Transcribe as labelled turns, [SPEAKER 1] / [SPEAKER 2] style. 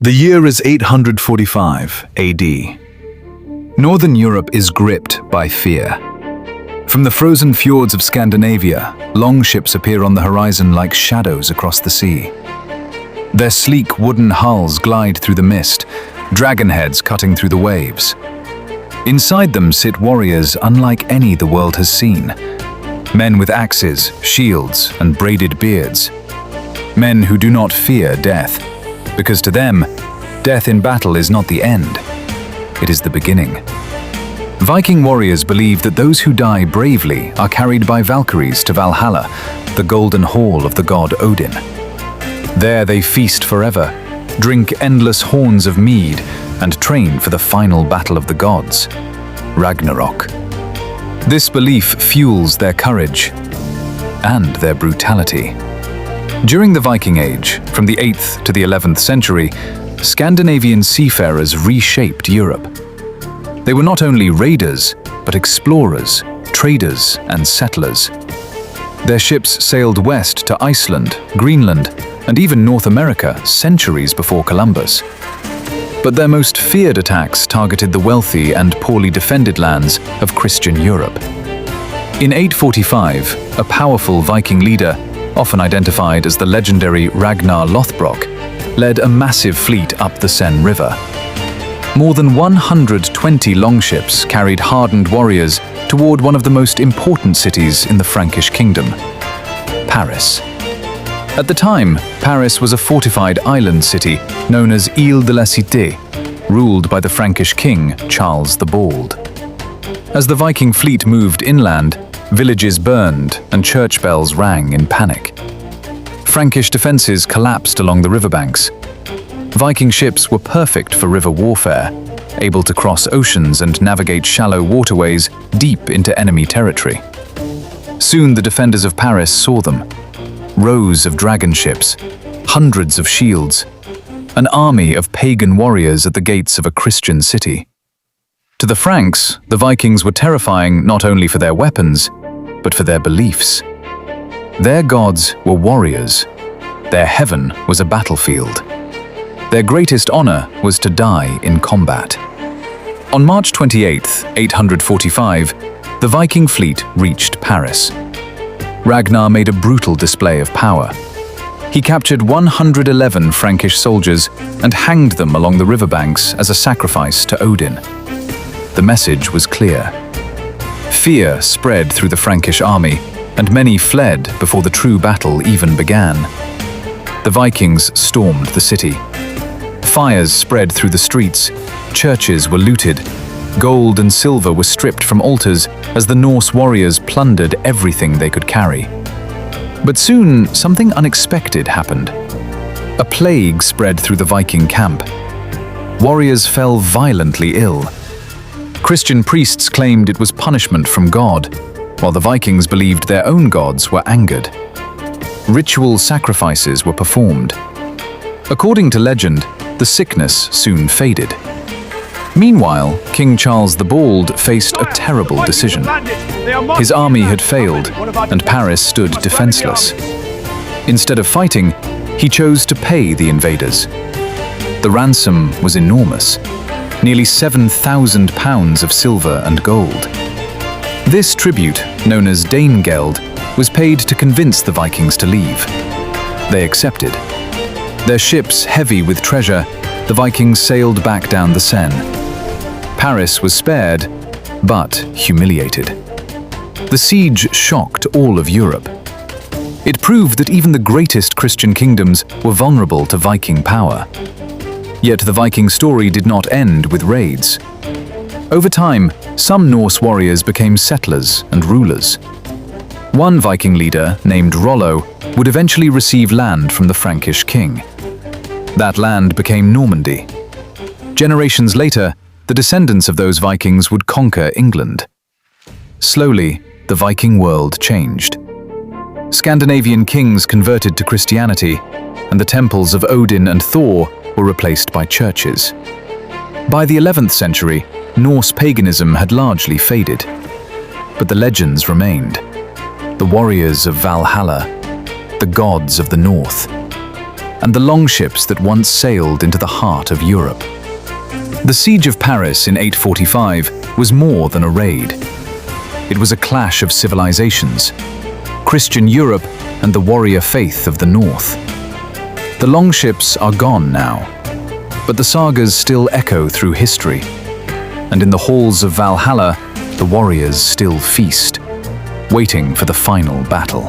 [SPEAKER 1] The year is 845 AD. Northern Europe is gripped by fear. From the frozen fjords of Scandinavia, longships appear on the horizon like shadows across the sea. Their sleek wooden hulls glide through the mist, dragon heads cutting through the waves. Inside them sit warriors unlike any the world has seen. Men with axes, shields, and braided beards. Men who do not fear death, because to them, death in battle is not the end. It is the beginning. Viking warriors believe that those who die bravely are carried by Valkyries to Valhalla, the golden hall of the god Odin. There they feast forever, drink endless horns of mead, and train for the final battle of the gods, Ragnarok. This belief fuels their courage and their brutality. During the Viking Age, from the 8th to the 11th century, Scandinavian seafarers reshaped Europe. They were not only raiders, but explorers, traders, and settlers. Their ships sailed west to Iceland, Greenland, and even North America centuries before Columbus. But their most feared attacks targeted the wealthy and poorly defended lands of Christian Europe. In 845, a powerful Viking leader, often identified as the legendary Ragnar Lodbrok, led a massive fleet up the Seine River. More than 120 longships carried hardened warriors toward one of the most important cities in the Frankish kingdom, Paris. At the time, Paris was a fortified island city known as Île de la Cité, ruled by the Frankish king Charles the Bald. As the Viking fleet moved inland, villages burned and church bells rang in panic. Frankish defenses collapsed along the riverbanks. Viking ships were perfect for river warfare, able to cross oceans and navigate shallow waterways deep into enemy territory. Soon the defenders of Paris saw them. Rows of dragon ships, hundreds of shields, an army of pagan warriors at the gates of a Christian city. To the Franks, the Vikings were terrifying not only for their weapons, but for their beliefs. Their gods were warriors. Their heaven was a battlefield. Their greatest honor was to die in combat. On March 28, 845, the Viking fleet reached Paris. Ragnar made a brutal display of power. He captured 111 Frankish soldiers and hanged them along the riverbanks as a sacrifice to Odin. The message was clear. Fear spread through the Frankish army, and many fled before the true battle even began. The Vikings stormed the city. Fires spread through the streets, churches were looted, gold and silver were stripped from altars as the Norse warriors plundered everything they could carry. But soon, something unexpected happened. A plague spread through the Viking camp. Warriors fell violently ill. Christian priests claimed it was punishment from God, while the Vikings believed their own gods were angered. Ritual sacrifices were performed. According to legend, the sickness soon faded. Meanwhile, King Charles the Bald faced a terrible decision. His army had failed, and Paris stood defenseless. Instead of fighting, he chose to pay the invaders. The ransom was enormous, nearly 7,000 pounds of silver and gold. This tribute, known as Danegeld, was paid to convince the Vikings to leave. They accepted. Their ships heavy with treasure, the Vikings sailed back down the Seine. Paris was spared, but humiliated. The siege shocked all of Europe. It proved that even the greatest Christian kingdoms were vulnerable to Viking power. Yet the Viking story did not end with raids. Over time, some Norse warriors became settlers and rulers. One Viking leader, named Rollo, would eventually receive land from the Frankish king. That land became Normandy. Generations later, the descendants of those Vikings would conquer England. Slowly, the Viking world changed. Scandinavian kings converted to Christianity, and the temples of Odin and Thor were replaced by churches. By the 11th century, Norse paganism had largely faded, but the legends remained. The warriors of Valhalla, the gods of the north. and the longships that once sailed into the heart of Europe. The Siege of Paris in 845 was more than a raid. It was a clash of civilizations, Christian Europe and the warrior faith of the North. The longships are gone now, but the sagas still echo through history, and in the halls of Valhalla, the warriors still feast, waiting for the final battle.